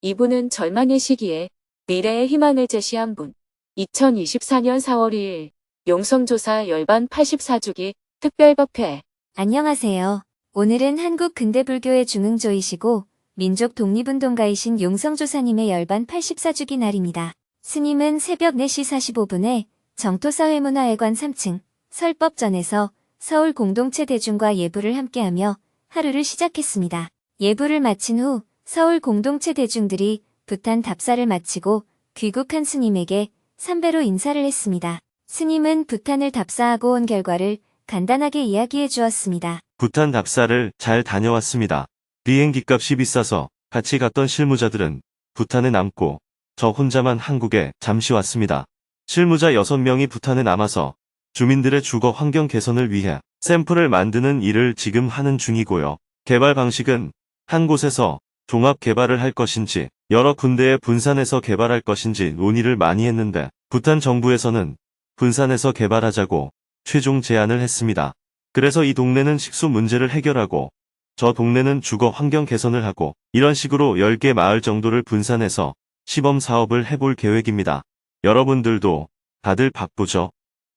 이분은 절망의 시기에 미래의 희망을 제시한 분. 2024년 4월 2일 용성조사 열반 84주기 특별법회. 안녕하세요. 오늘은 한국 근대불교의 중흥조이시고 민족 독립운동가이신 용성조사님의 열반 84주기 날입니다. 스님은 새벽 4시 45분에 정토사회문화회관 3층 설법전에서 서울 공동체 대중과 예불을 함께하며 하루를 시작했습니다. 예불을 마친 후 서울 공동체 대중들이 부탄 답사를 마치고 귀국한 스님에게 삼배로 인사를 했습니다. 스님은 부탄을 답사하고 온 결과를 간단하게 이야기해 주었습니다. 부탄 답사를 잘 다녀왔습니다. 비행기값이 비싸서 같이 갔던 실무자들은 부탄에 남고 저 혼자만 한국에 잠시 왔습니다. 실무자 6명이 부탄에 남아서 주민들의 주거 환경 개선을 위해 샘플을 만드는 일을 지금 하는 중이고요. 개발 방식은 한 곳에서 종합 개발을 할 것인지 여러 군데에 분산해서 개발할 것인지 논의를 많이 했는데 부탄 정부에서는 분산해서 개발하자고 최종 제안을 했습니다. 그래서 이 동네는 식수 문제를 해결하고 저 동네는 주거 환경 개선을 하고 이런 식으로 10개 마을 정도를 분산해서 시범 사업을 해볼 계획입니다. 여러분들도 다들 바쁘죠?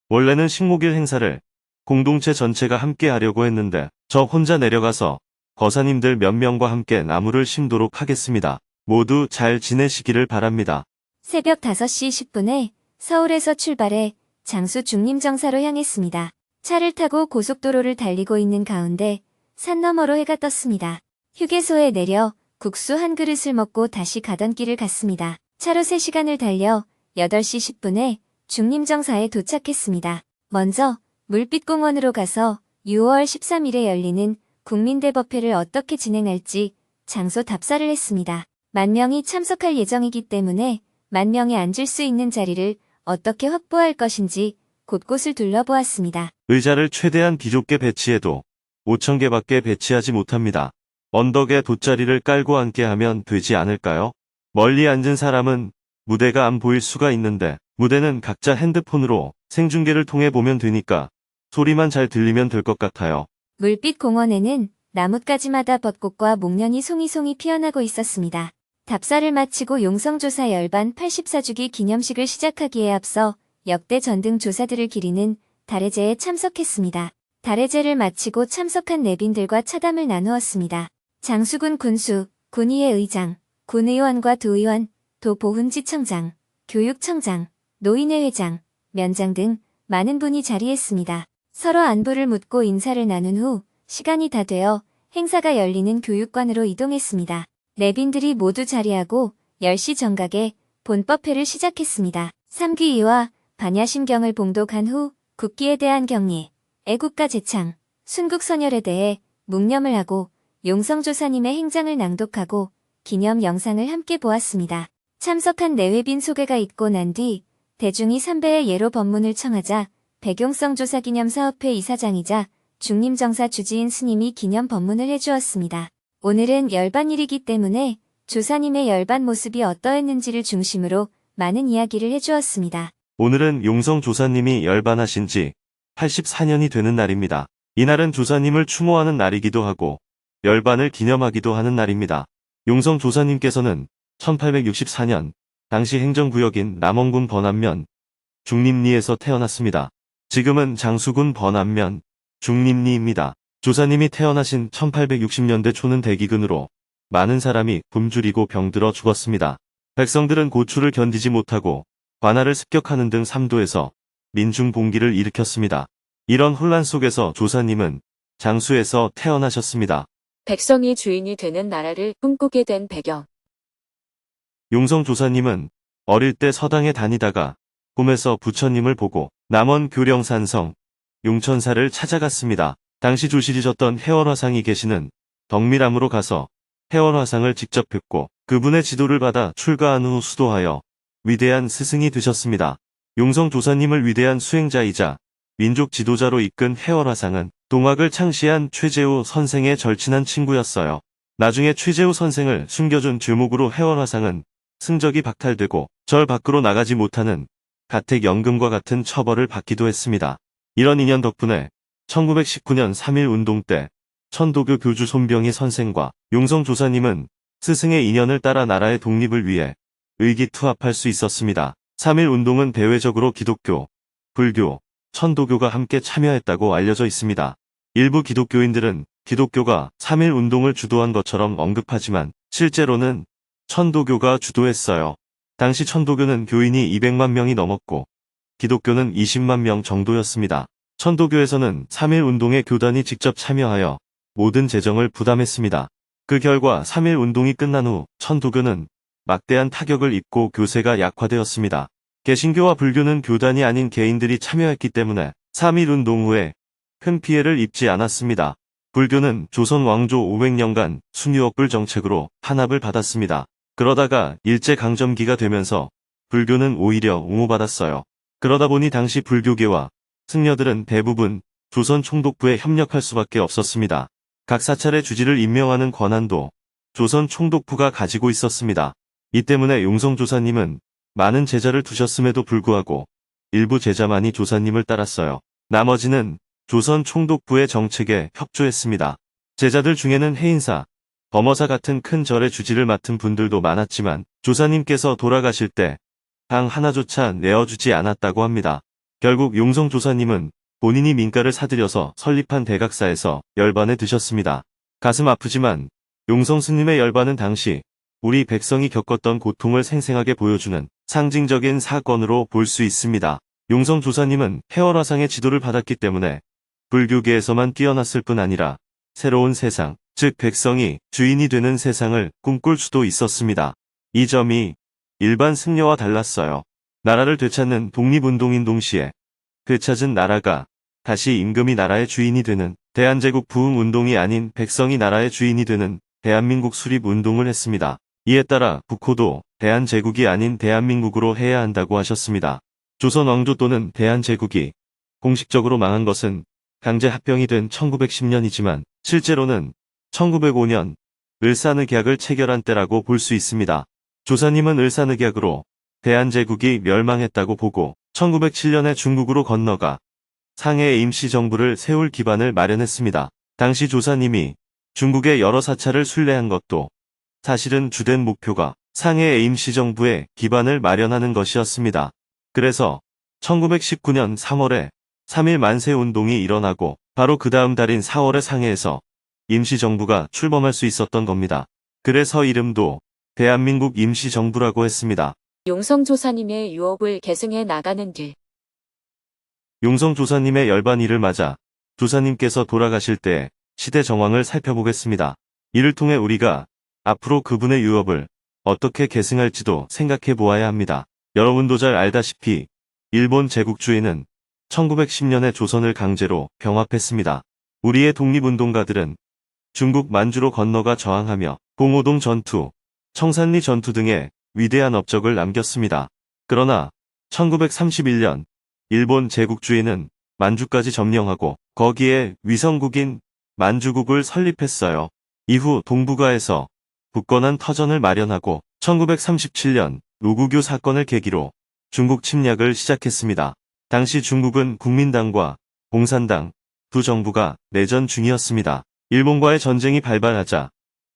원래는 식목일 행사를 공동체 전체가 함께 하려고 했는데 저 혼자 내려가서 거사님들 몇 명과 함께 나무를 심도록 하겠습니다. 모두 잘 지내시기를 바랍니다. 새벽 5시 10분에 서울에서 출발해 장수 중림정사로 향했습니다. 차를 타고 고속도로를 달리고 있는 가운데 산 너머로 해가 떴습니다. 휴게소에 내려 국수 한 그릇을 먹고 다시 가던 길을 갔습니다. 차로 3시간을 달려 8시 10분에 중림정사에 도착했습니다. 먼저 물빛공원으로 가서 6월 13일에 열리는 국민대법회를 어떻게 진행할지 장소 답사를 했습니다. 10,000명이 참석할 예정이기 때문에 10,000명이 앉을 수 있는 자리를 어떻게 확보할 것인지 곳곳을 둘러보았습니다. 의자를 최대한 비좁게 배치해도 5,000개밖에 배치하지 못합니다. 언덕에 돗자리를 깔고 앉게 하면 되지 않을까요? 멀리 앉은 사람은 무대가 안 보일 수가 있는데 무대는 각자 핸드폰으로 생중계를 통해 보면 되니까 소리만 잘 들리면 될 것 같아요. 물빛 공원에는 나뭇가지마다 벚꽃과 목련이 송이송이 피어나고 있었습니다. 답사를 마치고 용성조사 열반 84주기 기념식을 시작하기에 앞서 역대 전등 조사들을 기리는 달해제에 참석했습니다. 달해제를 마치고 참석한 내빈들과 차담을 나누었습니다. 장수군 군수, 군의회 의장, 군의원과 도의원, 도보훈지청장, 교육청장, 노인회 회장, 면장 등 많은 분이 자리했습니다. 서로 안부를 묻고 인사를 나눈 후 시간이 다 되어 행사가 열리는 교육관으로 이동했습니다. 내빈들이 모두 자리하고 10시 정각에 본법회를 시작했습니다. 삼귀이와 반야심경을 봉독한 후 국기에 대한 경례, 애국가 제창, 순국선열에 대해 묵념을 하고 용성조사님의 행장을 낭독하고 기념 영상을 함께 보았습니다. 참석한 내외빈 소개가 있고 난 뒤 대중이 삼배의 예로 법문을 청하자 백용성조사기념사업회 이사장이자 중림정사 주지인 스님이 기념 법문을 해주었습니다. 오늘은 열반일이기 때문에 조사님의 열반 모습이 어떠했는지를 중심으로 많은 이야기를 해주었습니다. 오늘은 용성 조사님이 열반하신 지 84년이 되는 날입니다. 이날은 조사님을 추모하는 날이기도 하고 열반을 기념하기도 하는 날입니다. 용성 조사님께서는 1864년 당시 행정구역인 남원군 번안면 중림리에서 태어났습니다. 지금은 장수군 번안면 중림리입니다. 조사님이 태어나신 1860년대 초는 대기근으로 많은 사람이 굶주리고 병들어 죽었습니다. 백성들은 고초를 견디지 못하고 관할을 습격하는 등 삼도에서 민중봉기를 일으켰습니다. 이런 혼란 속에서 조사님은 장수에서 태어나셨습니다. 백성이 주인이 되는 나라를 꿈꾸게 된 배경. 용성 조사님은 어릴 때 서당에 다니다가 꿈에서 부처님을 보고 남원 교령산성 용천사를 찾아갔습니다. 당시 조실이셨던 해원화상이 계시는 덕미람으로 가서 해원화상을 직접 뵙고 그분의 지도를 받아 출가한 후 수도하여 위대한 스승이 되셨습니다. 용성 조사님을 위대한 수행자이자 민족 지도자로 이끈 해원화상은 동학을 창시한 최재우 선생의 절친한 친구였어요. 나중에 최재우 선생을 숨겨준 죄목으로 해월화상은 승적이 박탈되고 절 밖으로 나가지 못하는 가택연금과 같은 처벌을 받기도 했습니다. 이런 인연 덕분에 1919년 3.1운동 때 천도교 교주 손병희 선생과 용성 조사님은 스승의 인연을 따라 나라의 독립을 위해 의기투합할 수 있었습니다. 3.1운동은 대외적으로 기독교, 불교, 천도교가 함께 참여했다고 알려져 있습니다. 일부 기독교인들은 기독교가 3.1운동을 주도한 것처럼 언급하지만 실제로는 천도교가 주도했어요. 당시 천도교는 교인이 200만 명이 넘었고 기독교는 20만 명 정도였습니다. 천도교에서는 3.1운동에 교단이 직접 참여하여 모든 재정을 부담했습니다. 그 결과 3.1운동이 끝난 후 천도교는 막대한 타격을 입고 교세가 약화되었습니다. 개신교와 불교는 교단이 아닌 개인들이 참여했기 때문에 3.1운동 후에 큰 피해를 입지 않았습니다. 불교는 조선 왕조 500년간 순유업불 정책으로 탄압을 받았습니다. 그러다가 일제강점기가 되면서 불교는 오히려 옹호받았어요. 그러다 보니 당시 불교계와 승려들은 대부분 조선 총독부에 협력할 수밖에 없었습니다. 각 사찰의 주지를 임명하는 권한도 조선 총독부가 가지고 있었습니다. 이 때문에 용성조사님은 많은 제자를 두셨음에도 불구하고 일부 제자만이 조사님을 따랐어요. 나머지는 조선 총독부의 정책에 협조했습니다. 제자들 중에는 해인사, 범어사 같은 큰 절의 주지를 맡은 분들도 많았지만 조사님께서 돌아가실 때 당 하나조차 내어주지 않았다고 합니다. 결국 용성조사님은 본인이 민가를 사들여서 설립한 대각사에서 열반에 드셨습니다. 가슴 아프지만 용성 스님의 열반은 당시 우리 백성이 겪었던 고통을 생생하게 보여주는 상징적인 사건으로 볼 수 있습니다. 용성 조사님은 해월화상의 지도를 받았기 때문에 불교계에서만 뛰어났을 뿐 아니라 새로운 세상, 즉 백성이 주인이 되는 세상을 꿈꿀 수도 있었습니다. 이 점이 일반 승려와 달랐어요. 나라를 되찾는 독립운동인 동시에 되찾은 나라가 다시 임금이 나라의 주인이 되는 대한제국 부흥운동이 아닌 백성이 나라의 주인이 되는 대한민국 수립운동을 했습니다. 이에 따라 국호도 대한제국이 아닌 대한민국으로 해야 한다고 하셨습니다. 조선 왕조 또는 대한제국이 공식적으로 망한 것은 강제 합병이 된 1910년이지만 실제로는 1905년 을사늑약을 체결한 때라고 볼 수 있습니다. 조사님은 을사늑약으로 대한제국이 멸망했다고 보고 1907년에 중국으로 건너가 상해의 임시정부를 세울 기반을 마련했습니다. 당시 조사님이 중국의 여러 사찰을 순례한 것도 사실은 주된 목표가 상해의 임시정부의 기반을 마련하는 것이었습니다. 그래서 1919년 3월에 3.1 만세운동이 일어나고 바로 그 다음 달인 4월에 상해에서 임시정부가 출범할 수 있었던 겁니다. 그래서 이름도 대한민국 임시정부라고 했습니다. 용성조사님의 유업을 계승해 나가는 길. 용성조사님의 열반일을 맞아 조사님께서 돌아가실 때 시대 정황을 살펴보겠습니다. 이를 통해 우리가 앞으로 그분의 유업을 어떻게 계승할지도 생각해 보아야 합니다. 여러분도 잘 알다시피 일본 제국주의는 1910년에 조선을 강제로 병합했습니다. 우리의 독립운동가들은 중국 만주로 건너가 저항하며 봉오동 전투, 청산리 전투 등의 위대한 업적을 남겼습니다. 그러나 1931년 일본 제국주의는 만주까지 점령하고 거기에 위성국인 만주국을 설립했어요. 이후 동북아에서 굳건한 터전을 마련하고 1937년 노구교 사건을 계기로 중국 침략을 시작했습니다. 당시 중국은 국민당과 공산당 두 정부가 내전 중이었습니다. 일본과의 전쟁이 발발하자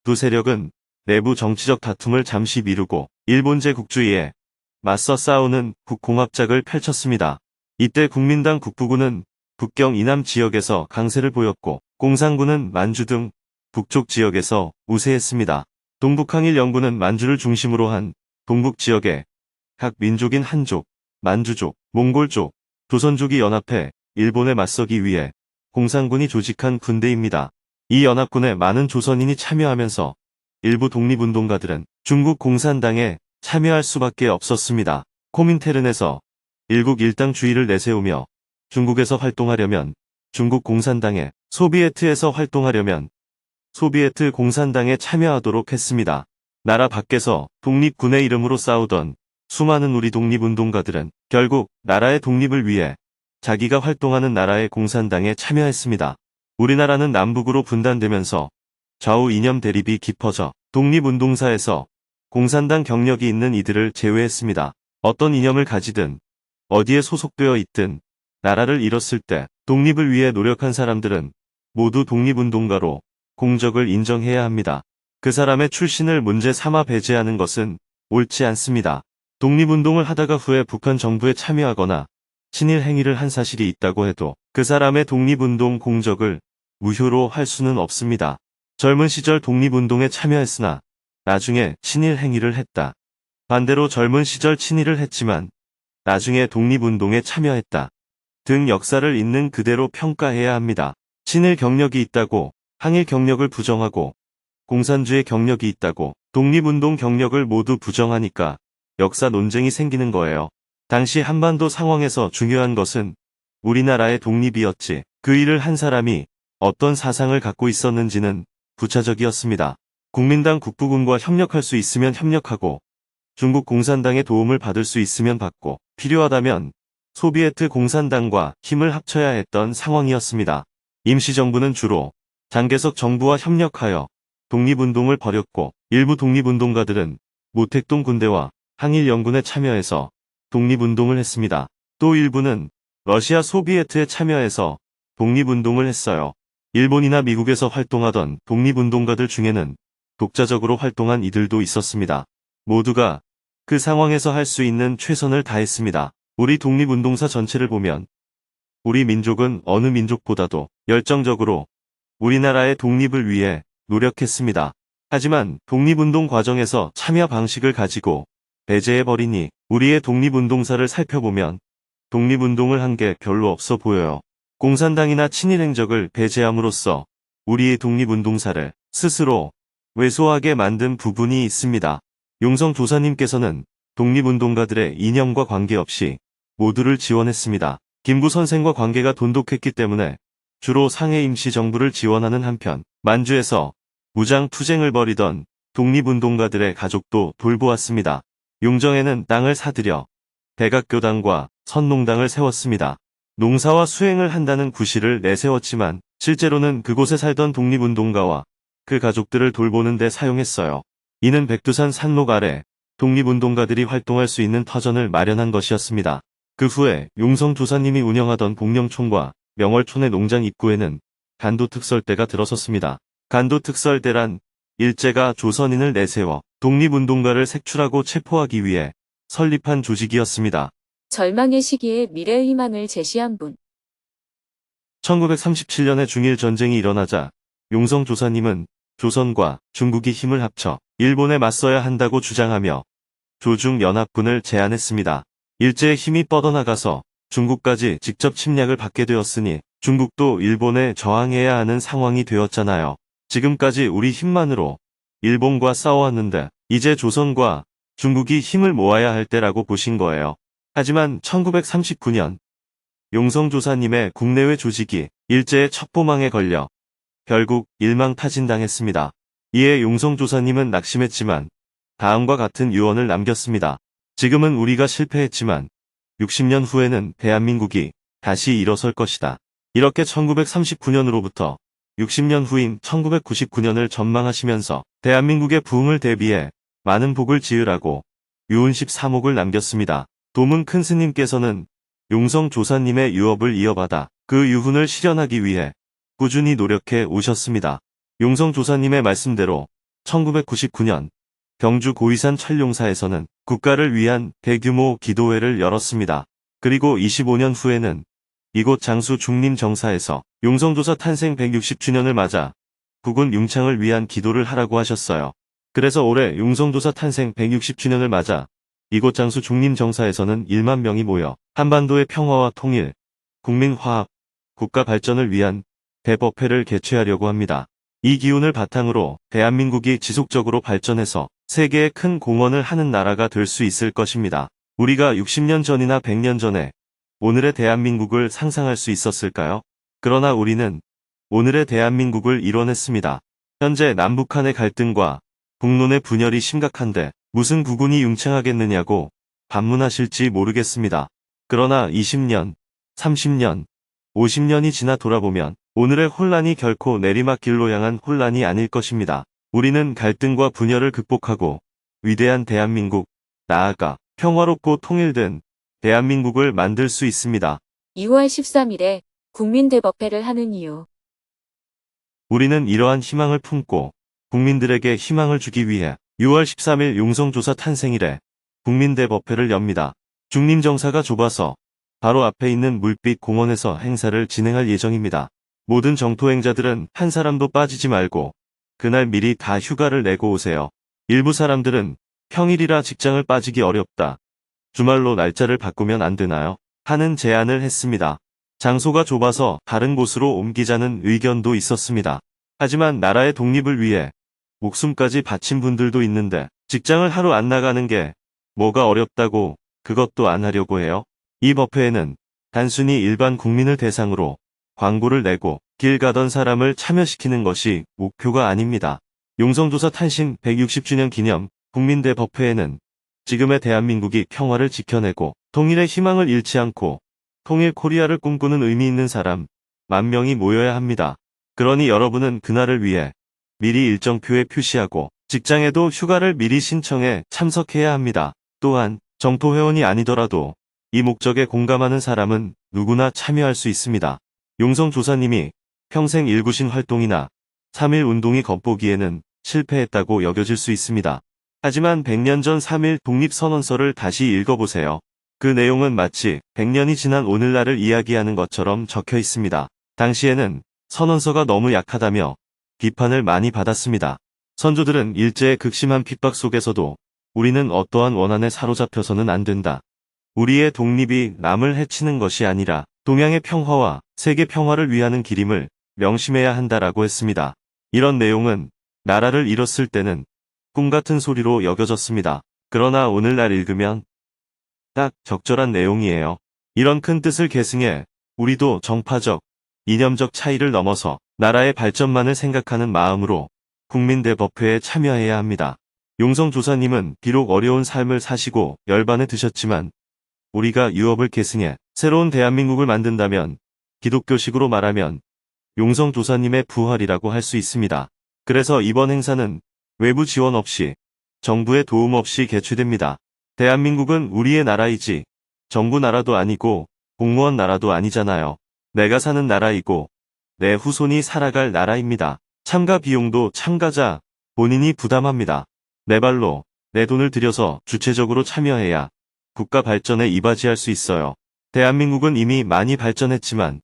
두 세력은 내부 정치적 다툼을 잠시 미루고 일본 제국주의에 맞서 싸우는 국공합작을 펼쳤습니다. 이때 국민당 국부군은 북경 이남 지역에서 강세를 보였고 공산군은 만주 등 북쪽 지역에서 우세했습니다. 동북항일연군은 만주를 중심으로 한 동북 지역에 각 민족인 한족, 만주족, 몽골족, 조선족이 연합해 일본에 맞서기 위해 공산군이 조직한 군대입니다. 이 연합군에 많은 조선인이 참여하면서 일부 독립운동가들은 중국 공산당에 참여할 수밖에 없었습니다. 코민테른에서 일국 일당주의를 내세우며 중국에서 활동하려면 중국 공산당에, 소비에트에서 활동하려면 소비에트 공산당에 참여하도록 했습니다. 나라 밖에서 독립군의 이름으로 싸우던 수많은 우리 독립운동가들은 결국 나라의 독립을 위해 자기가 활동하는 나라의 공산당에 참여했습니다. 우리나라는 남북으로 분단되면서 좌우 이념 대립이 깊어져 독립운동사에서 공산당 경력이 있는 이들을 제외했습니다. 어떤 이념을 가지든 어디에 소속되어 있든 나라를 잃었을 때 독립을 위해 노력한 사람들은 모두 독립운동가로 공적을 인정해야 합니다. 그 사람의 출신을 문제 삼아 배제하는 것은 옳지 않습니다. 독립운동을 하다가 후에 북한 정부에 참여하거나 친일 행위를 한 사실이 있다고 해도 그 사람의 독립운동 공적을 무효로 할 수는 없습니다. 젊은 시절 독립운동에 참여했으나 나중에 친일 행위를 했다. 반대로 젊은 시절 친일을 했지만 나중에 독립운동에 참여했다. 등 역사를 있는 그대로 평가해야 합니다. 친일 경력이 있다고 항일 경력을 부정하고 공산주의 경력이 있다고 독립운동 경력을 모두 부정하니까 역사 논쟁이 생기는 거예요. 당시 한반도 상황에서 중요한 것은 우리나라의 독립이었지 그 일을 한 사람이 어떤 사상을 갖고 있었는지는 부차적이었습니다. 국민당 국부군과 협력할 수 있으면 협력하고 중국 공산당의 도움을 받을 수 있으면 받고 필요하다면 소비에트 공산당과 힘을 합쳐야 했던 상황이었습니다. 임시정부는 주로 장개석 정부와 협력하여 독립운동을 벌였고 일부 독립운동가들은 모택동 군대와 항일연군에 참여해서 독립운동을 했습니다. 또 일부는 러시아 소비에트에 참여해서 독립운동을 했어요. 일본이나 미국에서 활동하던 독립운동가들 중에는 독자적으로 활동한 이들도 있었습니다. 모두가 그 상황에서 할 수 있는 최선을 다했습니다. 우리 독립운동사 전체를 보면 우리 민족은 어느 민족보다도 열정적으로 우리나라의 독립을 위해 노력했습니다. 하지만 독립운동 과정에서 참여 방식을 가지고 배제해버리니 우리의 독립운동사를 살펴보면 독립운동을 한 게 별로 없어 보여요. 공산당이나 친일 행적을 배제함으로써 우리의 독립운동사를 스스로 왜소하게 만든 부분이 있습니다. 용성 조사님께서는 독립운동가들의 이념과 관계없이 모두를 지원했습니다. 김구 선생과 관계가 돈독했기 때문에 주로 상해 임시정부를 지원하는 한편 만주에서 무장투쟁을 벌이던 독립운동가들의 가족도 돌보았습니다. 용정에는 땅을 사들여 백악교당과 선농당을 세웠습니다. 농사와 수행을 한다는 구실을 내세웠지만 실제로는 그곳에 살던 독립운동가와 그 가족들을 돌보는 데 사용했어요. 이는 백두산 산록 아래 독립운동가들이 활동할 수 있는 터전을 마련한 것이었습니다. 그 후에 용성 조사님이 운영하던 복령촌과 명월촌의 농장 입구에는 간도특설대가 들어섰습니다. 간도특설대란 일제가 조선인을 내세워 독립운동가를 색출하고 체포하기 위해 설립한 조직이었습니다. 절망의 시기에 미래의 희망을 제시한 분. 1937년에 중일 전쟁이 일어나자 용성 조사님은 조선과 중국이 힘을 합쳐 일본에 맞서야 한다고 주장하며 조중연합군을 제안했습니다. 일제의 힘이 뻗어나가서 중국까지 직접 침략을 받게 되었으니 중국도 일본에 저항해야 하는 상황이 되었잖아요. 지금까지 우리 힘만으로 일본과 싸워왔는데 이제 조선과 중국이 힘을 모아야 할 때라고 보신 거예요. 하지만 1939년 용성조사님의 국내외 조직이 일제의 첩보망에 걸려 결국 일망타진당했습니다. 이에 용성조사님은 낙심했지만 다음과 같은 유언을 남겼습니다. 지금은 우리가 실패했지만 60년 후에는 대한민국이 다시 일어설 것이다. 이렇게 1939년으로부터 60년 후인 1999년을 전망하시면서 대한민국의 부흥을 대비해 많은 복을 지으라고 유언 13억을 남겼습니다. 도문 큰 스님께서는 용성 조사님의 유업을 이어받아 그 유훈을 실현하기 위해 꾸준히 노력해 오셨습니다. 용성 조사님의 말씀대로 1999년 경주 고이산 철룡사에서는 국가를 위한 대규모 기도회를 열었습니다. 그리고 25년 후에는 이곳 장수 중림정사에서 용성조사 탄생 160주년을 맞아 국군 융창을 위한 기도를 하라고 하셨어요. 그래서 올해 용성조사 탄생 160주년을 맞아 이곳 장수 중림정사에서는 1만 명이 모여 한반도의 평화와 통일, 국민화합, 국가 발전을 위한 대법회를 개최하려고 합니다. 이 기운을 바탕으로 대한민국이 지속적으로 발전해서 세계에 큰 공헌을 하는 나라가 될 수 있을 것입니다. 우리가 60년 전이나 100년 전에 오늘의 대한민국을 상상할 수 있었을까요? 그러나 우리는 오늘의 대한민국을 이뤄냈습니다. 현재 남북한의 갈등과 북론의 분열이 심각한데 무슨 국군이 융창하겠느냐고 반문하실지 모르겠습니다. 그러나 20년, 30년, 50년이 지나 돌아보면 오늘의 혼란이 결코 내리막길로 향한 혼란이 아닐 것입니다. 우리는 갈등과 분열을 극복하고 위대한 대한민국, 나아가 평화롭고 통일된 대한민국을 만들 수 있습니다. 2월 13일에 국민대법회를 하는 이유. 우리는 이러한 희망을 품고 국민들에게 희망을 주기 위해 6월 13일 용성조사 탄생일에 국민대법회를 엽니다. 중림정사가 좁아서 바로 앞에 있는 물빛 공원에서 행사를 진행할 예정입니다. 모든 정토행자들은 한 사람도 빠지지 말고 그날 미리 다 휴가를 내고 오세요. 일부 사람들은 평일이라 직장을 빠지기 어렵다. 주말로 날짜를 바꾸면 안 되나요? 하는 제안을 했습니다. 장소가 좁아서 다른 곳으로 옮기자는 의견도 있었습니다. 하지만 나라의 독립을 위해 목숨까지 바친 분들도 있는데 직장을 하루 안 나가는 게 뭐가 어렵다고 그것도 안 하려고 해요? 이 법회에는 단순히 일반 국민을 대상으로 광고를 내고 길 가던 사람을 참여시키는 것이 목표가 아닙니다. 용성조사 탄신 160주년 기념 국민대법회에는 지금의 대한민국이 평화를 지켜내고 통일의 희망을 잃지 않고 통일 코리아를 꿈꾸는 의미 있는 사람 10,000명이 모여야 합니다. 그러니 여러분은 그날을 위해 미리 일정표에 표시하고 직장에도 휴가를 미리 신청해 참석해야 합니다. 또한 정토회원이 아니더라도 이 목적에 공감하는 사람은 누구나 참여할 수 있습니다. 용성조사님이 평생 일구신 활동이나 3.1 운동이 겉보기에는 실패했다고 여겨질 수 있습니다. 하지만 100년 전 3.1 독립선언서를 다시 읽어보세요. 그 내용은 마치 100년이 지난 오늘날을 이야기하는 것처럼 적혀 있습니다. 당시에는 선언서가 너무 약하다며 비판을 많이 받았습니다. 선조들은 일제의 극심한 핍박 속에서도 우리는 어떠한 원한에 사로잡혀서는 안 된다. 우리의 독립이 남을 해치는 것이 아니라 동양의 평화와 세계 평화를 위하는 길임을 명심해야 한다라고 했습니다. 이런 내용은 나라를 잃었을 때는 꿈같은 소리로 여겨졌습니다. 그러나 오늘날 읽으면 딱 적절한 내용이에요. 이런 큰 뜻을 계승해 우리도 정파적, 이념적 차이를 넘어서 나라의 발전만을 생각하는 마음으로 국민대법회에 참여해야 합니다. 용성조사님은 비록 어려운 삶을 사시고 열반에 드셨지만 우리가 유업을 계승해 새로운 대한민국을 만든다면 기독교식으로 말하면 용성조사님의 부활이라고 할 수 있습니다. 그래서 이번 행사는 외부 지원 없이 정부의 도움 없이 개최됩니다. 대한민국은 우리의 나라이지 정부 나라도 아니고 공무원 나라도 아니잖아요. 내가 사는 나라이고 내 후손이 살아갈 나라입니다. 참가 비용도 참가자 본인이 부담합니다. 내 발로 내 돈을 들여서 주체적으로 참여해야 국가 발전에 이바지할 수 있어요. 대한민국은 이미 많이 발전했지만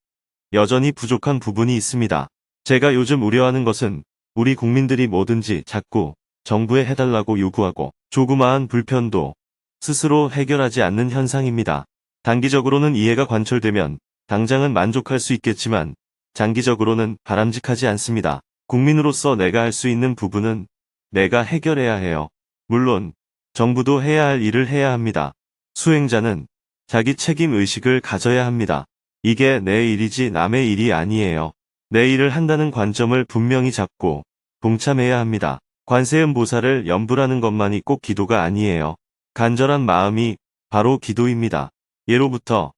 여전히 부족한 부분이 있습니다. 제가 요즘 우려하는 것은 우리 국민들이 뭐든지 자꾸 정부에 해달라고 요구하고 조그마한 불편도 스스로 해결하지 않는 현상입니다. 단기적으로는 이해가 관철되면 당장은 만족할 수 있겠지만 장기적으로는 바람직하지 않습니다. 국민으로서 내가 할 수 있는 부분은 내가 해결해야 해요. 물론 정부도 해야 할 일을 해야 합니다. 수행자는 자기 책임 의식을 가져야 합니다. 이게 내 일이지 남의 일이 아니에요. 내 일을 한다는 관점을 분명히 잡고 동참해야 합니다. 관세음 보살을 염불하는 것만이 꼭 기도가 아니에요. 간절한 마음이 바로 기도입니다. 예로부터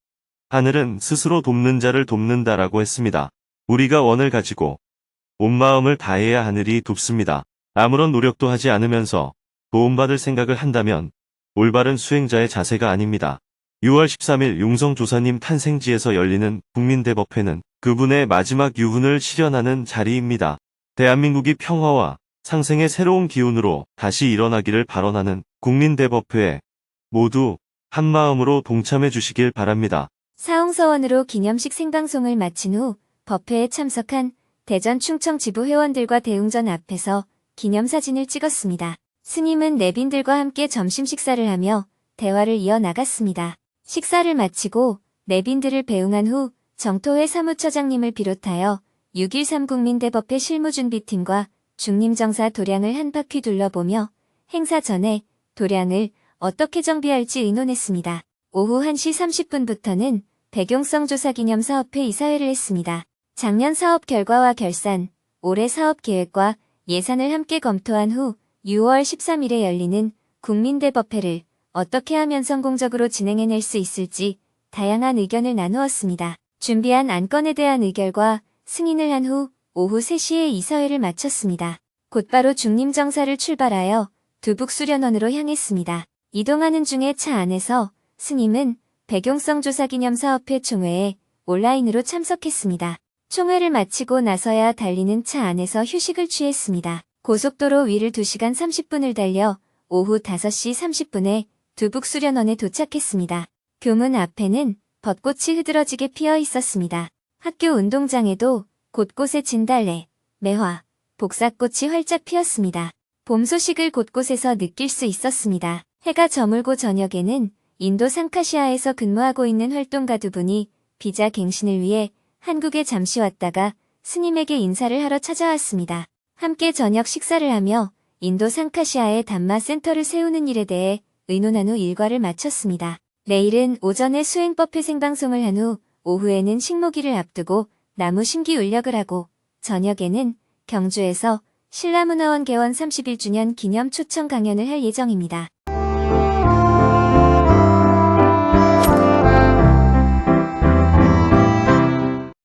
하늘은 스스로 돕는 자를 돕는다라고 했습니다. 우리가 원을 가지고 온 마음을 다해야 하늘이 돕습니다. 아무런 노력도 하지 않으면서 도움받을 생각을 한다면 올바른 수행자의 자세가 아닙니다. 6월 13일 용성조사님 탄생지에서 열리는 국민대법회는 그분의 마지막 유훈을 실현하는 자리입니다. 대한민국이 평화와 상생의 새로운 기운으로 다시 일어나기를 발언하는 국민대법회에 모두 한마음으로 동참해 주시길 바랍니다. 사홍서원으로 기념식 생방송을 마친 후 법회에 참석한 대전 충청 지부 회원들과 대웅전 앞에서 기념사진을 찍었습니다. 스님은 내빈들과 함께 점심 식사를 하며 대화를 이어나갔습니다. 식사를 마치고 내빈들을 배웅한 후 정토회 사무처장님을 비롯하여 6.13 국민대법회 실무준비팀과 중림정사 도량을 한 바퀴 둘러보며 행사 전에 도량을 어떻게 정비할지 의논했습니다. 오후 1시 30분부터는 백용성 조사기념 사업회 이사회를 했습니다. 작년 사업 결과와 결산, 올해 사업 계획과 예산을 함께 검토한 후 6월 13일에 열리는 국민대법회를 어떻게 하면 성공적으로 진행해낼 수 있을지 다양한 의견을 나누었습니다. 준비한 안건에 대한 의결과 승인을 한 후 오후 3시에 이사회를 마쳤습니다. 곧바로 중림정사를 출발하여 두북수련원으로 향했습니다. 이동하는 중에 차 안에서 스님은 백용성조사기념사업회 총회에 온라인으로 참석했습니다. 총회를 마치고 나서야 달리는 차 안에서 휴식을 취했습니다. 고속도로 위를 2시간 30분을 달려 오후 5시 30분에 두북수련원에 도착했습니다. 교문 앞에는 벚꽃이 흐드러지게 피어 있었습니다. 학교 운동장에도 곳곳에 진달래, 매화, 복사꽃이 활짝 피었습니다. 봄 소식을 곳곳에서 느낄 수 있었습니다. 해가 저물고 저녁에는 인도 상카시아에서 근무하고 있는 활동가 두 분이 비자 갱신을 위해 한국에 잠시 왔다가 스님에게 인사를 하러 찾아왔습니다. 함께 저녁 식사를 하며 인도 상카시아에 담마 센터를 세우는 일에 대해 의논한 후 일과를 마쳤습니다. 내일은 오전에 수행법회 생방송을 한 후 오후에는 식목일을 앞두고 나무 심기 울력을 하고 저녁에는 경주에서 신라문화원 개원 31주년 기념 초청 강연을 할 예정입니다.